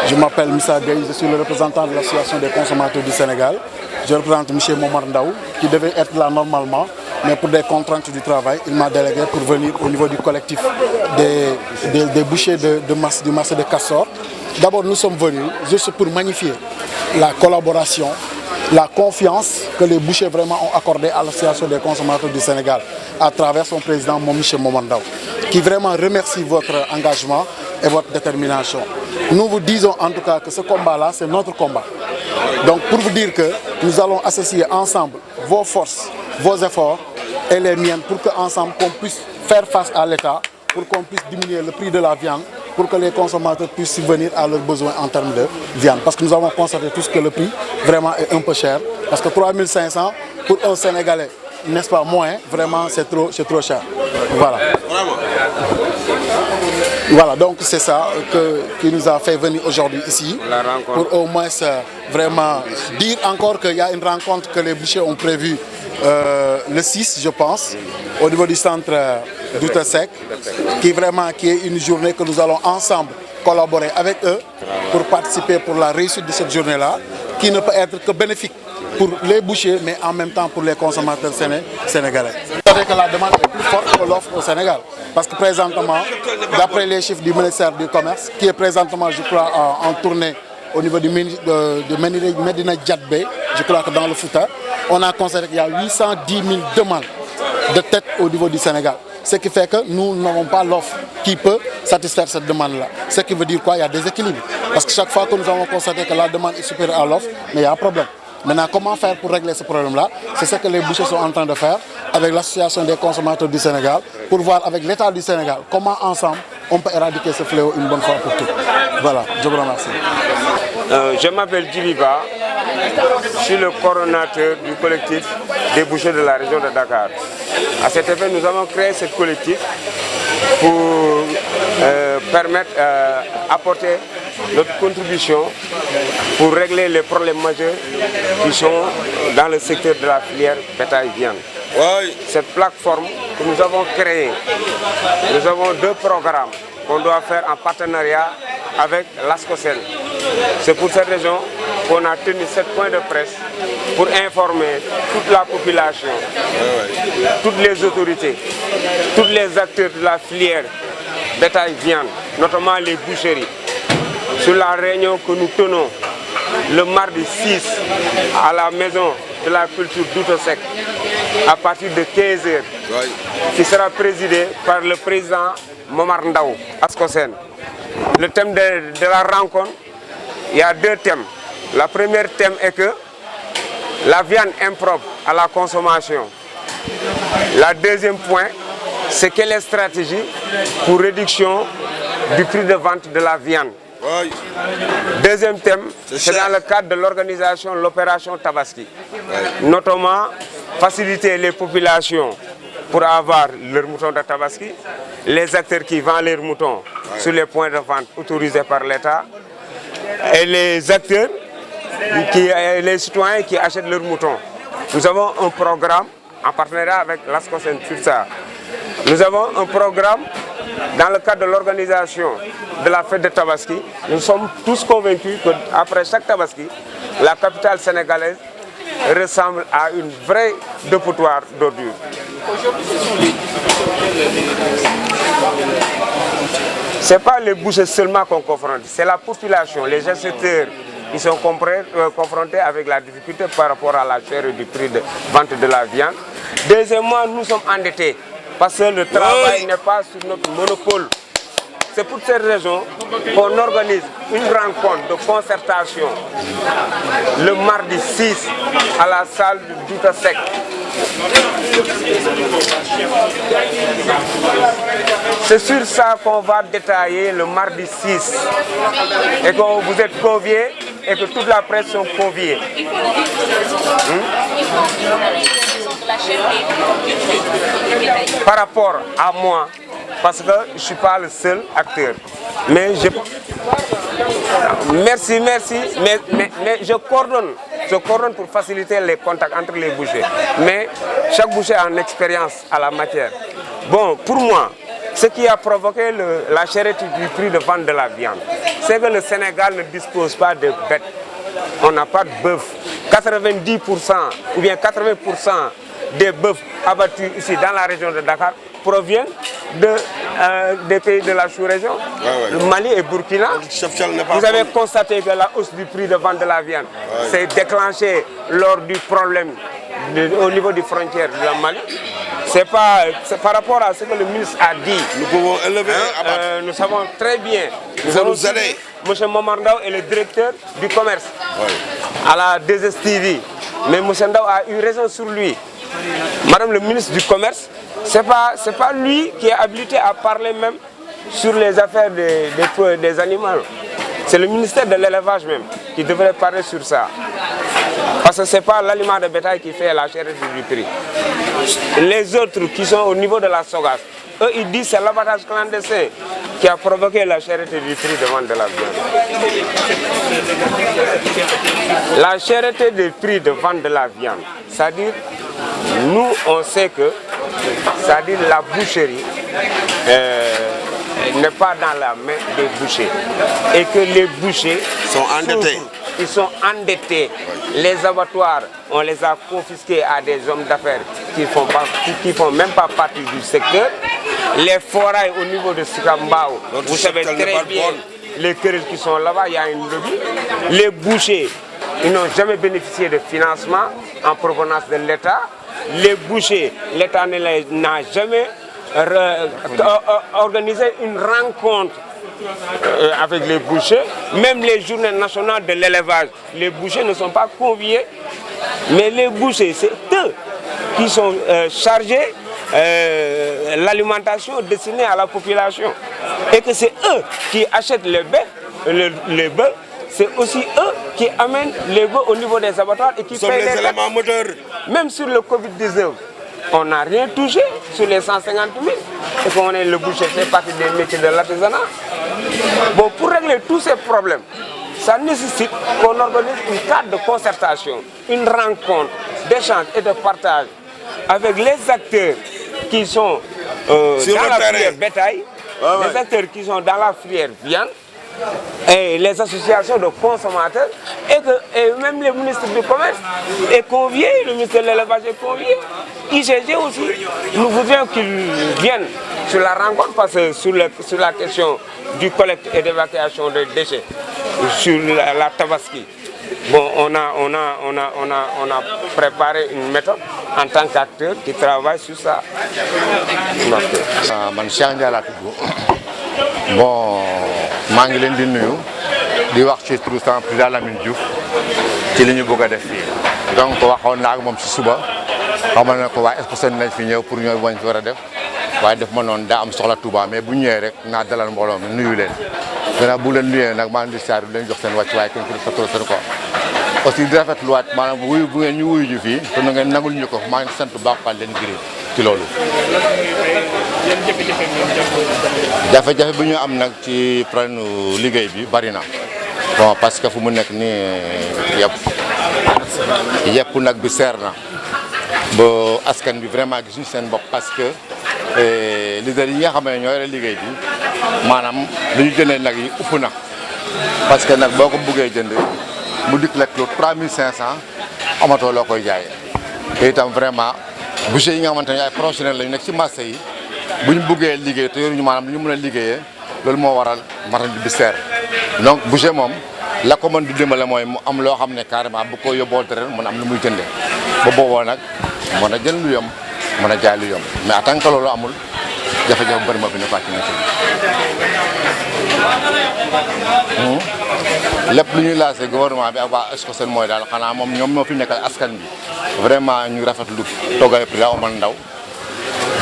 Je m'appelle Moussa Gueye, je suis le représentant de l'Association des consommateurs du Sénégal. Je représente M. Momar Ndaw, qui devait être là normalement, mais pour des contraintes du travail, il m'a délégué pour venir au niveau du collectif des bouchers du marché de Castor. D'abord, nous sommes venus juste pour magnifier la collaboration, la confiance que les bouchers vraiment ont accordée à l'Association des consommateurs du Sénégal à travers son président, M. Momar Ndaw, qui vraiment remercie votre engagement et votre détermination. Nous vous disons en tout cas que ce combat-là, c'est notre combat. Donc pour vous dire que nous allons associer ensemble vos forces, vos efforts et les miennes pour qu'ensemble qu'on puisse faire face à l'État, pour qu'on puisse diminuer le prix de la viande, pour que les consommateurs puissent subvenir à leurs besoins en termes de viande. Parce que nous avons constaté tous que le prix vraiment est un peu cher. Parce que 3 500 pour un Sénégalais, n'est-ce pas, moins, vraiment c'est trop cher. Voilà. Voilà, donc c'est ça qui nous a fait venir aujourd'hui ici, pour au moins vraiment dire encore qu'il y a une rencontre que les bouchers ont prévue le 6, je pense, au niveau du centre Douta Seck, qui est une journée que nous allons ensemble collaborer avec eux pour participer pour la réussite de cette journée-là, qui ne peut être que bénéfique pour les bouchers, mais en même temps pour les consommateurs sénégalais. Vous savez que la demande est plus forte que l'offre au Sénégal. Parce que présentement, d'après les chiffres du ministère du Commerce, qui est présentement, je crois, en tournée au niveau de Medina Djadbé, je crois que dans le Fouta, on a constaté qu'il y a 810 000 demandes de tête au niveau du Sénégal. Ce qui fait que nous n'avons pas l'offre qui peut satisfaire cette demande-là. Ce qui veut dire quoi? Il y a des équilibres. Parce que chaque fois que nous avons constaté que la demande est supérieure à l'offre, mais il y a un problème. Maintenant, comment faire pour régler ce problème-là? C'est ce que les bouchers sont en train de faire avec l'Association des consommateurs du Sénégal pour voir avec l'État du Sénégal comment ensemble on peut éradiquer ce fléau une bonne fois pour toutes. Voilà, je vous remercie. Je m'appelle Djiliba, je suis le coordonnateur du collectif des bouchers de la région de Dakar. À cet effet, nous avons créé ce collectif pour permettre d'apporter notre contribution pour régler les problèmes majeurs qui sont dans le secteur de la filière bétail-viande. Cette plateforme que nous avons créée, nous avons 2 programmes qu'on doit faire en partenariat avec l'ASCOSEN. C'est pour cette raison qu'on a tenu 7 points de presse pour informer toute la population, toutes les autorités, tous les acteurs de la filière bétail-viande, notamment les boucheries, sur la réunion que nous tenons le mardi 6 à la maison de la culture Douta Seck à partir de 15 h, qui sera présidée par le président Momar Ndaw, ASCOSEN. Le thème de la rencontre, il y a 2 thèmes. Le premier thème est que la viande impropre à la consommation. Le deuxième point, c'est quelle est la stratégie pour réduction du prix de vente de la viande. Deuxième thème, c'est dans le cadre de l'organisation de l'opération Tabaski. Notamment, faciliter les populations pour avoir leurs moutons de Tabaski, les acteurs qui vendent leurs moutons sur les points de vente autorisés par l'État, et les acteurs, les citoyens qui achètent leurs moutons. Nous avons un programme en partenariat avec l'ASCOSEN sur ça. Nous avons un programme dans le cadre de l'organisation de la fête de Tabaski. Nous sommes tous convaincus qu'après chaque Tabaski, la capitale sénégalaise ressemble à une vraie dépotoir d'ordures. Ce n'est pas les bouchers seulement qu'on confronte, c'est la population, les acheteurs. Ils sont confrontés avec la difficulté par rapport à la chair du prix de vente de la viande. Deuxièmement, nous sommes endettés parce que le travail n'est pas sur notre monopole. C'est pour cette raison qu'on organise une rencontre de concertation le mardi 6 à la salle du Douta Seck. C'est sur ça qu'on va détailler le mardi 6 et que vous êtes conviés et que toute la presse sont conviés. Par rapport à moi, parce que je ne suis pas le seul acteur. Mais merci, mais je coordonne pour faciliter les contacts entre les bouchers. Mais chaque boucher a une expérience à la matière. Bon, pour moi, ce qui a provoqué la cherté du prix de vente de la viande, c'est que le Sénégal ne dispose pas de bêtes. On n'a pas de bœuf. 90% ou bien 80% des bœufs abattus ici dans la région de Dakar proviennent des pays de la sous-région, le Mali et Burkina. Vous avez constaté que la hausse du prix de vente de la viande s'est déclenchée lors du problème au niveau des frontières du Mali. C'est par rapport à ce que le ministre a dit. Nous pouvons élever nous savons très bien. Nous allons nous aider. M. Momardao est le directeur du commerce à la DSTV. Mais M. Ndao a eu raison sur lui. Madame le ministre du commerce, ce n'est pas lui qui est habilité à parler même sur les affaires des animaux. C'est le ministère de l'élevage même qui devrait parler sur ça. Parce que ce n'est pas l'aliment de bétail qui fait la cherté du prix. Les autres qui sont au niveau de la Sogas, eux ils disent que c'est l'abattage clandestin qui a provoqué la cherté du prix de vente de la viande. La cherté du prix de vente de la viande, c'est-à-dire, nous on sait que, c'est-à-dire la boucherie n'est pas dans la main des bouchers et que les bouchers sont endettés. Ils sont endettés. Les abattoirs, on les a confisqués à des hommes d'affaires qui font même pas partie du secteur. Les forails au niveau de Sikambao, vous savez très bien les querelles qui sont là-bas, il y a une lobby. Les bouchers, ils n'ont jamais bénéficié de financement en provenance de l'État. Les bouchers, l'État n'a jamais organisé une rencontre avec les bouchers. Même les journées nationales de l'élevage, les bouchers ne sont pas conviés. Mais les bouchers, c'est eux qui sont chargés l'alimentation destinée à la population. Et que c'est eux qui achètent les bœufs. C'est aussi eux qui amènent les bœufs au niveau des abattoirs et qui payent les éléments moteurs. Même sur le Covid-19, on n'a rien touché sur les 150 000. Et qu'on est le boucher, fait partie des métiers de l'artisanat. Bon, pour régler tous ces problèmes, ça nécessite qu'on organise une cadre de concertation, une rencontre d'échange et de partage avec les acteurs qui sont dans la filière bétail, les acteurs qui sont dans la filière viande, et les associations de consommateurs, et même le ministre du Commerce est convié, le ministre de l'Élevage est convié, IGG aussi. Nous voudrions qu'ils viennent sur la rencontre parce que sur la question du collecte et d'évacuation des déchets, sur la Tabaski. Bon, on a préparé une méthode en tant qu'acteur qui travaille sur ça. Bon, maa ngi leen di nuyu di wax ci turu sama président Lamine Diouf ci li ñu bëgg a def fii donc waxoon naa ak moom ci suba xamal na ko waa Exposen nañ fi ñëw pour ñooy wañ fi war a def waaye def ma noonu daa am soxla Touba mais bu ñëwee rek naa dalal mbooloo mi nuyu leen gannaaw bu leen nuyee nag maa ngi di saar leen jox seen wàcc waaye kenn ku sa tur seen ko aussi di rafetluwaat maanaam wuyu bu ngeen ñu wuyu ji fii te na ngeen nangul ñu ko maa ngi sant bu baax Fall leen gërëm ci loolu. jafe-jafe bi ñu am nag ci problème liggéey bi bari na bon parce que fu mu nekk nii yëpp nag bi seer na ba askan bi vraiment gisuñu seen bopp parce que leader yi nga xam ne ñoo yore liggéey bi maanaam li ñu jëndee nag yi upp na parce que nag boo ko buggee jënd mu dikk lekk lu 3500 amatoo loo koy jaayee te itam vraiment boucher yi nga xamante ne ay professionnels lañu nekk ci marché yi bu ñu buggee liggéey te yoruñu maanaam lu ñu mën a liggéeyee loolu moo waral marchandise bi seer donc boucher moom la ko mën di dimbale mooy mu am loo xam ne carrément bu ko yóbboo tere mën am lu muy jëndee ba booboo nag mën a jënd lu yomb mën a jaay lu yomb mais en tant que loolu amul jafe-jafe bëri moo fi nekk ci métier bi lépp lu ñuy lancé gouvernement bi ak waa Exposen mooy daal xanaa moom ñoom ñoo fi nekkal askan bi vraiment ñu rafetlu toogaay président Omar Ndao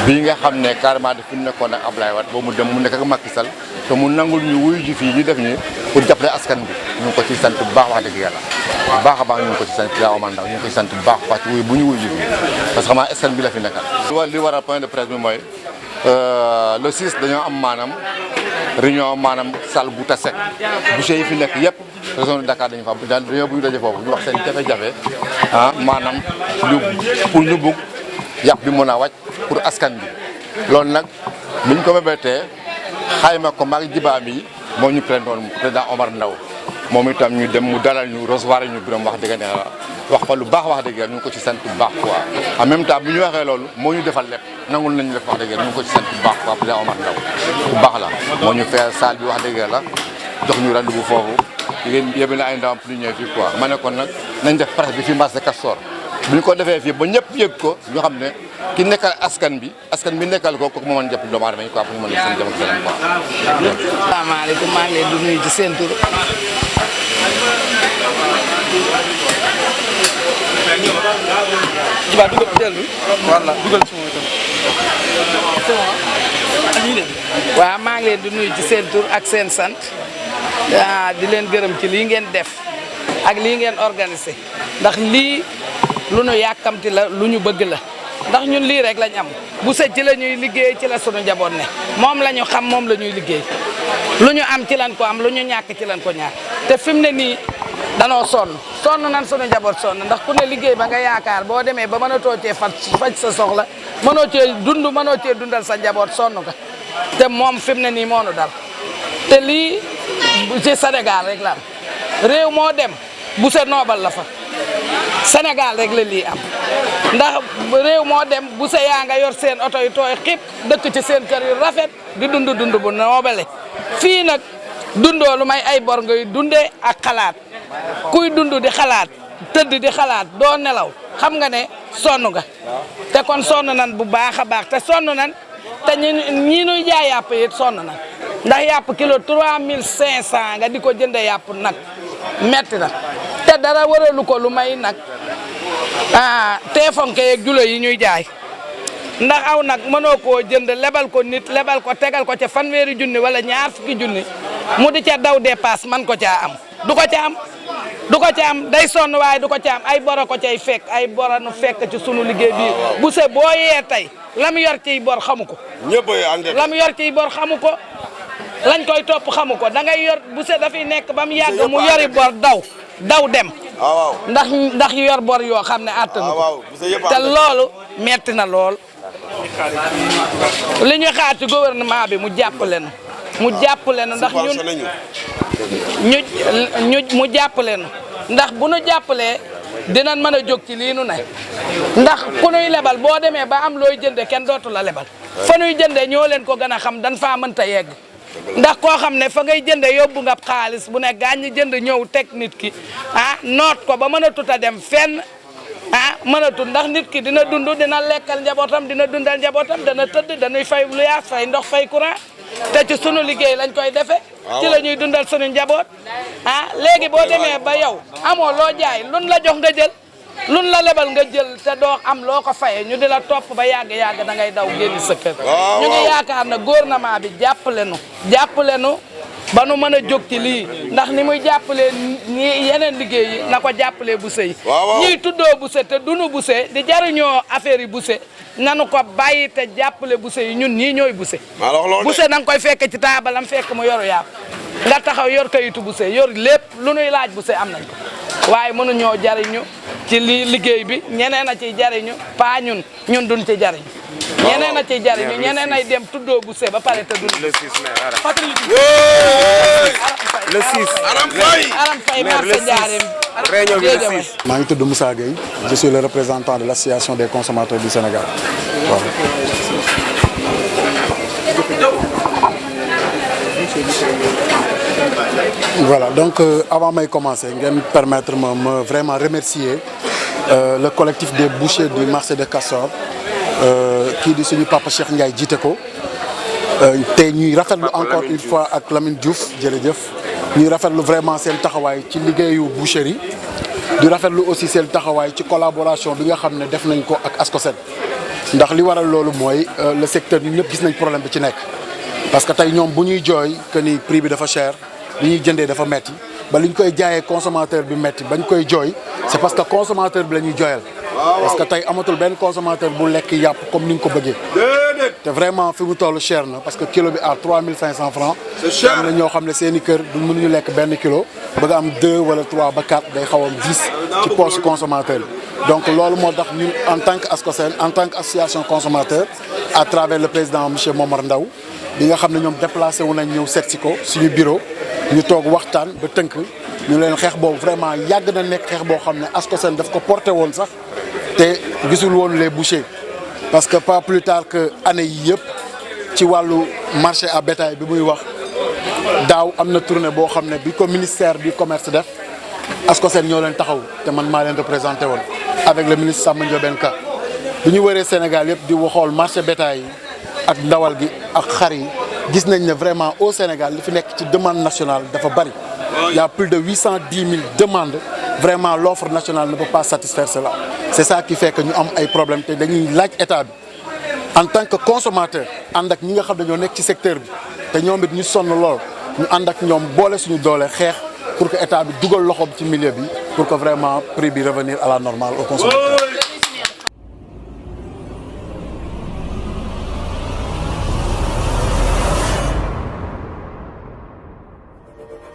bii nga xam ne carrément daf fi nekkoon ak Ablaye Wade boobu mu dem mu nekk ak Macky Sall te mu nangul ñu wuyu ji fii ñu def ñu pour jàppale askan bi ñu ngi ko ci sant bu baax wax dëgg yàlla bu baax a baax ñu ngi ko ci sant président Omar Ndao ñu ngi ko ci sant bu baax parce que wuyu bu ñu wuyu ji fii parce que xam naa askan bi la fi nekkal. li waral point de presse bi mooy le 6 dañoo am maanaam réunion maanaam salle bu tasek boucher yi fi nekk yëpp région de Dakar dañu fa dañoo bu ñu daje foofu ñu wax seen jafe-jafe maanaam pour ñu bugg yàpp bi mën a wàcc pour askan bi loolu nag biñ ko mébétee xayma ko mag jibaam yi moo ñu présentoon président Omar Ndaw moom itam ñu dem mu dalal ñu recevoir ñu biram wax dëgg ne wax fa lu baax wax dëgg ñu ngi ko ci sant bu baax quoi en même temps bu ñu waxee loolu moo ñu defal lépp nangul nañu lépp wax dëgg ñu ngi ko ci sant bu baax quoi président Omar Ndaw bu baax la moo ñu fee salle bi wax dëgg la jox ñu rendez-vous foofu yéen yóbbu na ay ndawam pour ñu ñëw fii quoi ma ne kon nag nañ def presse bi fii marché Castor bu ñu ko defee fii ba ñëpp yëg ko ñu xam ne ki nekkal askan bi nekkal ko kooku moo mën jàpp doomu aadama yi quoi pour ñu mën a seen jëm ak seen quoi. asalaamaaleykum maa ngi leen di nuyu ci seen tur. Jiba dugal teel bi voilà dugal ci moom itam. waaw maa ngi leen di nuyu ci seen tur ak seen sant di leen gërëm ci lii ngeen def ak lii ngeen organisé ndax lii lu ñu yàkkamti la lu ñu bëgg la ndax ñun lii rek lañ am bu set ci la ñuy liggéey ci la sunu njaboot ne moom la ñu xam moom la ñuy liggéey lu ñu am ci lañ ko am lu ñu ñàkk ci lañ ko ñàkk te fi mu ne nii danoo sonn nan sunu njaboot sonn ndax ku ne liggéey ba nga yaakaar boo demee ba mënatoo cee faj sa soxla mënoo cee mënoo cee dundal sa njaboot sonn nga te moom fi mu ne nii moo nu dal te lii ci Sénégal rek la am réew moo dem bu se noobal la fa Sénégal rek la lii am ndax réew moo dem bu se yaa nga yor seen oto yu tooy xib dëkk ci seen kër yu rafet di dund bu noobale fii nag dundoo lu may ay bor ngay dundee ak xalaat kuy dund di xalaat tëdd di xalaat doo nelaw xam nga ne sonn nga te kon sonn nan bu baax a baax te sonn nan te ñi ñuy jaay yàpp it sonn nan ndax yàpp kilo 3500 nga di ko jënde yàpp nag metti na te dara waralu ko lu may nag teefonke yeeg julo yi ñuy jaay ndax aw nag mënoo koo jënd lebal ko nit lebal ko tegal ko ca fanweeri junni wala ñaar fukki junni mu di ca daw dépasse man ko caa am du ko ca am day sonn waaye du ko ca am ay boro ko cay fekk ay boro nu fekk ci sunu liggéey bi bu se boo yee tey la mu yor ciy bor xamu ko la mu yor ciy bor xamu ko lañ koy topp xamu ko da ngay yor bu se dafay nekk ba mu yàgg mu yori bor daw dem ndax yor bor yoo xam ne attanu ko te loolu metti na lool li ñu xaar ci gouvernement bi mu jàppale nu ndax mu jàppale nu ndax bu nu jàppalee dinañ mën a jóg ci lii nu ne ndax ku nuy lebal boo demee ba am looy jënde kenn dootu la lebal fa nuy jënde ñoo leen ko gën a xam dan faa mënta yegg ndax koo xam ne fa ngay jënde yóbbu nga xaalis bu ne gaañ jënd ñëw teg nit ki noot ko ba mën a tut a dem fenn mën a tut ndax nit ki dina dund dina lekkal njabootam dina dundal njabootam dana tëdd dañuy fay luyaas fay ndox fay courant te ci sunu liggéey lañ koy defe ci la ñuy dundal sunu njaboot léegi boo demee ba yow amoo loo jaay lun la jox nga jël lun la lebal nga jël te doo am loo ko fayee ñu di la topp ba yàgg da ngay daw génn sa kër ñu ngi yaakaar na gouvernement bi jàppale nu ba nu mën a jóg ci lii ndax ni muy jàppalee ñi yeneen liggéey yi na ko jàppalee bu sey ñiy tuddoo bu se te dunu bu se di jariñoo affaire yi bu se nanu ko bàyyi te jàppale bu se yi ñun ñii ñooy bu se bu se da nga koy fekk ci taabalam fekk mu yoru yàpp nga taxaw yor kayitu bu se yor lépp lu nuy laaj bu se am nañ ko waaye mënuñoo jariñu ci lii liggéey bi ñeneen a ciy jariñu pas ñun duñ ci jariñu ñeneen a ciy jariñu ñeneen ay dem tuddoo bu se ba pare te duñ Le 6 mai, Aram Faye marché Ndiarème réunion bi le 6. maa ngi tudd Moussa Gueye je suis le représentant de l'association des consommateurs du Sénégal waaw. Voilà donc avant may commencer ngeen permettre ma vraiment remercier le collectif des bouchers du marché de Castor kii di suñu papa Cheikh Ndiaye jiite ko te ñuy rafetlu encore une fois ak Lamine Diouf jërëjëf ñuy rafetlu vraiment seen taxawaay ci liggéeyu boucherie di rafetlu aussi seen taxawaay ci collaboration bi nga xam ne def nañ ko ak Ascosen ndax li waral loolu mooy le secteur ñun ñëpp gis nañ problème bi ci nekk parce que tey ñoom bu ñuy jooy que ni prix bi dafa cher li ñuy jëndee dafa metti ba li ñu koy jaayee consommateur bi metti bañ koy jooy c'est parce que consommateur bi la ñuy jooyal parce que tey amatul benn consommateur bu lekk yàpp comme ni nga ko bëggee te vraiment fi mu toll cher na parce que kilo bi à 3500 francs am na ñoo xam ne seen i kër du mënuñu lekk benn kilo bëgg am 2 wala 3 ba 4 day xaw am 10 ci poche consommateur bi donc loolu moo tax ñun en tant que Ascosen en tant que association consommateur à travers le président monsieur Momar Ndaw bi nga xam ne ñoom déplacé wu nañ ñëw seet si ko suñu bureau ñu toog waxtaan ba tënk ñu leen xeex boobu vraiment yàgg na nekk xeex boo xam ne ASCOSEN daf ko porté woon sax te gisul woon les bouchers parce que pas plus tard que année yi yëpp ci wàllu marché à bétail bi muy wax daaw am na tournée boo xam ne bi ko ministère du commerce def ASCOSEN ñoo leen taxaw te man maa leen représenté woon avec le ministre Samba Ndiobène Ka bi ñu wëree Sénégal yëpp di waxool marché bétail yi ak ndawal gi ak xar yi gis nañ ne vraiment au Sénégal li fi nekk ci demande nationale dafa bari. Il y a plus de 810 000 demandes. Vraiment, l'offre nationale ne peut pas satisfaire cela. C'est ça qui fait que nous avons des problèmes. Nous avons l'État. En tant que consommateur, nous avons dans ce secteur. Nous avons nous sommes là. Nous avons bolé sur nous pour que l'État double le milieu pour que vraiment le prix revenir à la normale au consommateur.